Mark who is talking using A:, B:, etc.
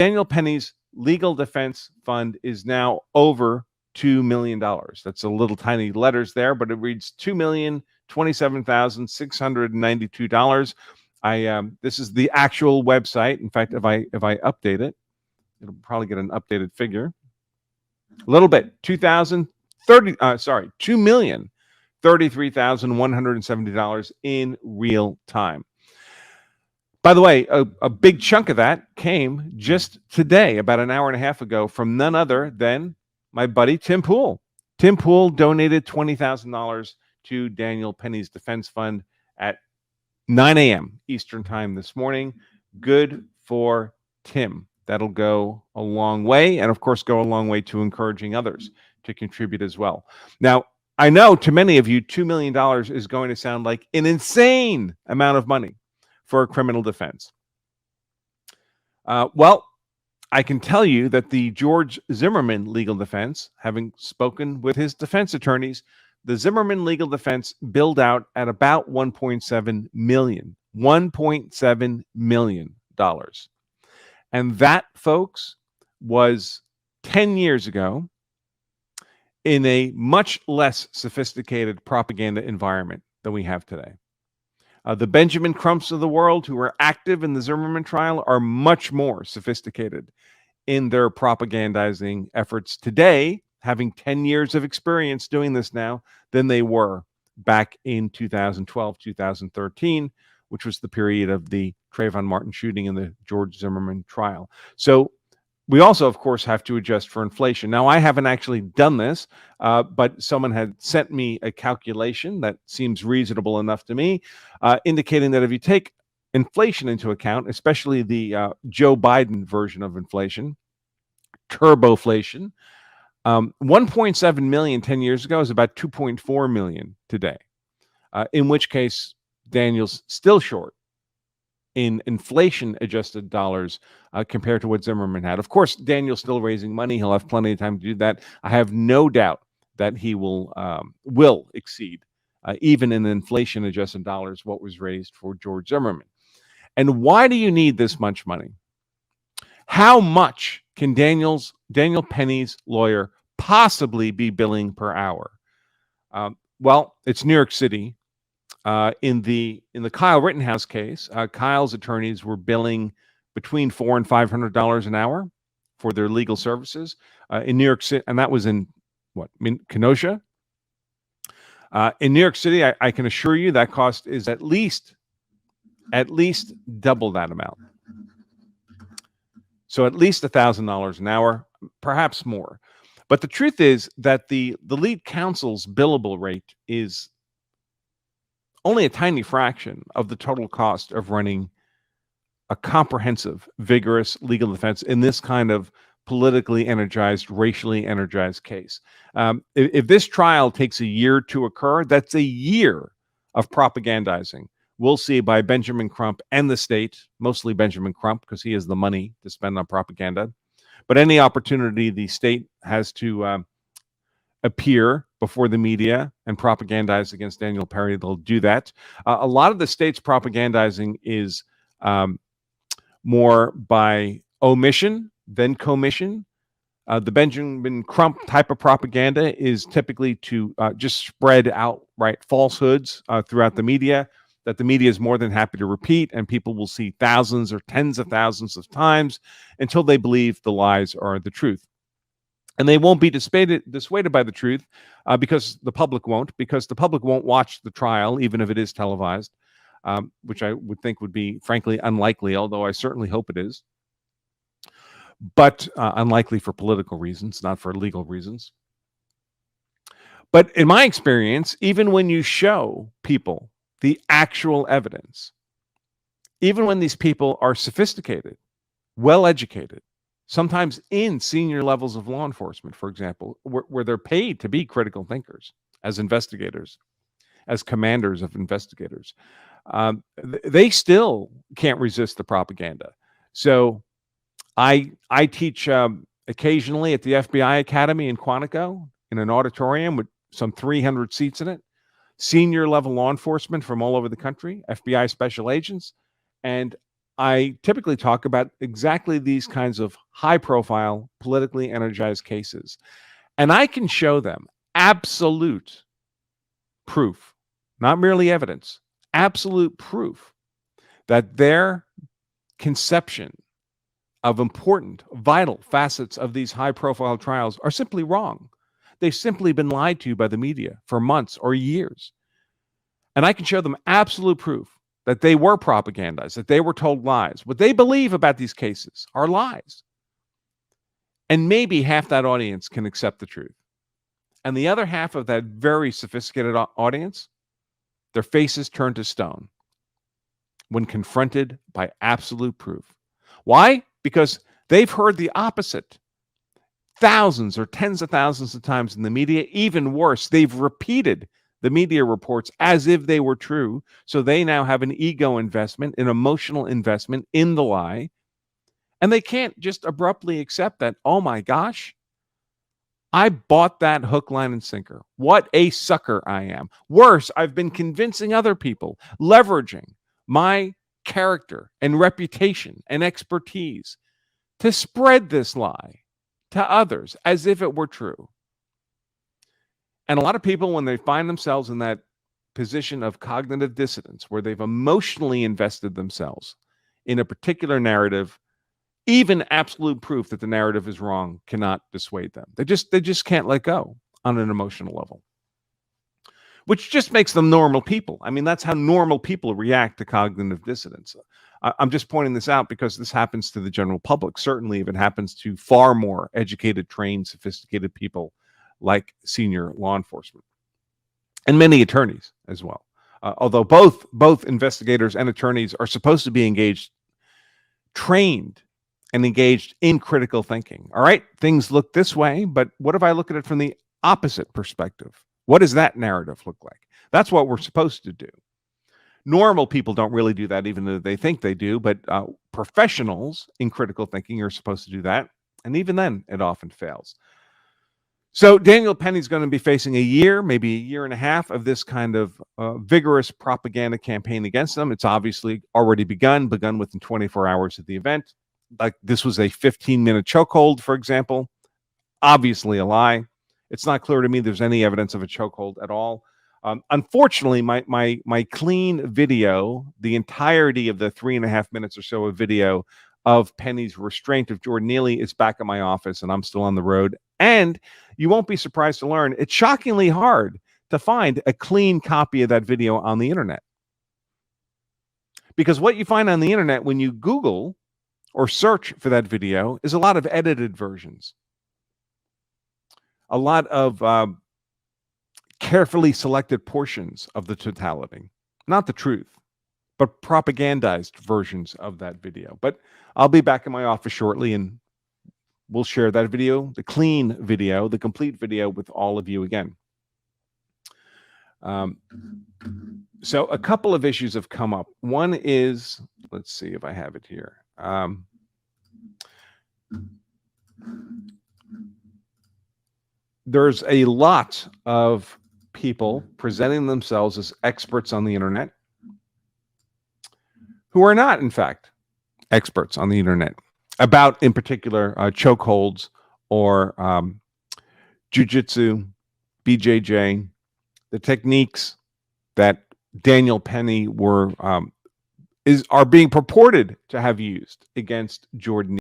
A: Daniel Penny's legal defense fund is now over $2 million. That's a little tiny letters there, but it reads $2,027,692. This is the actual website. In fact, if I update it, it'll probably get an updated figure. A little bit, $2,033,170 in real time. By the way, a big chunk of that came just today, about an hour and a half ago, from none other than my buddy Tim Pool. Tim Pool donated $20,000 to Daniel Penny's defense fund at 9 a.m. Eastern time this morning. Good for Tim. That'll go a long way, and of course go a long way to encouraging others to contribute as well. Now, I know to many of you, $2 million is going to sound like an insane amount of money for a criminal defense. Well, I can tell you that the George Zimmerman legal defense, having spoken with his defense attorneys, the Zimmerman legal defense billed out at about $1.7 million. $1.7 million. And that, folks, was 10 years ago in a much less sophisticated propaganda environment than we have today. The Benjamin Crumps of the world who are active in the Zimmerman trial are much more sophisticated in their propagandizing efforts today, having 10 years of experience doing this now, than they were back in 2012, 2013, which was the period of the Trayvon Martin shooting and the George Zimmerman trial. So we also, of course, have to adjust for inflation. Now, I haven't actually done this, but someone had sent me a calculation that seems reasonable enough to me, indicating that if you take inflation into account, especially the Joe Biden version of inflation, turboflation, 1.7 million 10 years ago is about 2.4 million today, in which case Daniel's still short in inflation-adjusted dollars compared to what Zimmerman had. Of course, Daniel's still raising money. He'll have plenty of time to do that. I have no doubt that he will exceed, even in inflation-adjusted dollars, what was raised for George Zimmerman. And why do you need this much money? How much can Daniel Penny's lawyer possibly be billing per hour? Well, it's New York City. In the Kyle Rittenhouse case, Kyle's attorneys were billing between $400 and $500 an hour for their legal services in New York City, and that was in Kenosha. In New York City, I can assure you that cost is at least double that amount. So at least $1,000 an hour, perhaps more. But the truth is that the lead counsel's billable rate is only a tiny fraction of the total cost of running a comprehensive, vigorous legal defense in this kind of politically energized, racially energized case. If this trial takes a year to occur, that's a year of propagandizing. We'll see by Benjamin Crump and the state, mostly Benjamin Crump, because he has the money to spend on propaganda. But any opportunity the state has to appear before the media and propagandize against Daniel Penny, they'll do that. A lot of the state's propagandizing is more by omission than commission. The Benjamin Crump type of propaganda is typically to just spread outright falsehoods throughout the media that the media is more than happy to repeat, and people will see thousands or tens of thousands of times until they believe the lies are the truth. And they won't be dissuaded by the truth because the public won't watch the trial, even if it is televised, which I would think would be, frankly, unlikely, although I certainly hope it is. But unlikely for political reasons, not for legal reasons. But in my experience, even when you show people the actual evidence, even when these people are sophisticated, well-educated, sometimes in senior levels of law enforcement, for example, where they're paid to be critical thinkers as investigators, as commanders of investigators, they still can't resist the propaganda. So I teach occasionally at the FBI Academy in Quantico in an auditorium with some 300 seats in it, senior level law enforcement from all over the country, FBI special agents, and I typically talk about exactly these kinds of high-profile, politically energized cases. And I can show them absolute proof, not merely evidence, absolute proof that their conception of important, vital facets of these high-profile trials are simply wrong. They've simply been lied to by the media for months or years. And I can show them absolute proof that they were propagandized, that they were told lies. What they believe about these cases are lies. And maybe half that audience can accept the truth. And the other half of that very sophisticated audience, their faces turn to stone when confronted by absolute proof. Why? Because they've heard the opposite thousands or tens of thousands of times in the media. Even worse, they've repeated the media reports as if they were true. So they now have an ego investment, an emotional investment in the lie. And they can't just abruptly accept that, oh my gosh, I bought that hook, line, and sinker. What a sucker I am. Worse, I've been convincing other people, leveraging my character and reputation and expertise to spread this lie to others as if it were true. And a lot of people, when they find themselves in that position of cognitive dissonance, where they've emotionally invested themselves in a particular narrative, even absolute proof that the narrative is wrong cannot dissuade them. They just can't let go on an emotional level, which just makes them normal people. I mean, that's how normal people react to cognitive dissonance. I'm just pointing this out because this happens to the general public. Certainly, if it happens to far more educated, trained, sophisticated people like senior law enforcement and many attorneys as well. Although both investigators and attorneys are supposed to be engaged, trained, and engaged in critical thinking. All right, things look this way, but what if I look at it from the opposite perspective? What does that narrative look like? That's what we're supposed to do. Normal people don't really do that, even though they think they do, but professionals in critical thinking are supposed to do that. And even then, it often fails. So Daniel Penny's going to be facing a year, maybe a year and a half of this kind of vigorous propaganda campaign against them. It's obviously already begun within 24 hours of the event. Like this was a 15-minute chokehold, for example. Obviously a lie. It's not clear to me there's any evidence of a chokehold at all. Unfortunately, my clean video, the entirety of the 3.5 minutes or so of video of Penny's restraint of Jordan Neely is back at my office, and I'm still on the road. And you won't be surprised to learn it's shockingly hard to find a clean copy of that video on the internet. Because what you find on the internet when you Google or search for that video is a lot of edited versions, a lot of carefully selected portions of the totality, not the truth, but propagandized versions of that video. But I'll be back in my office shortly, and we'll share that video, the clean video, the complete video with all of you again. So a couple of issues have come up. One is, let's see if I have it here. There's a lot of people presenting themselves as experts on the internet who are not, in fact, experts on the internet about, in particular, chokeholds or jujitsu, BJJ, the techniques that Daniel Penny are being purported to have used against Jordan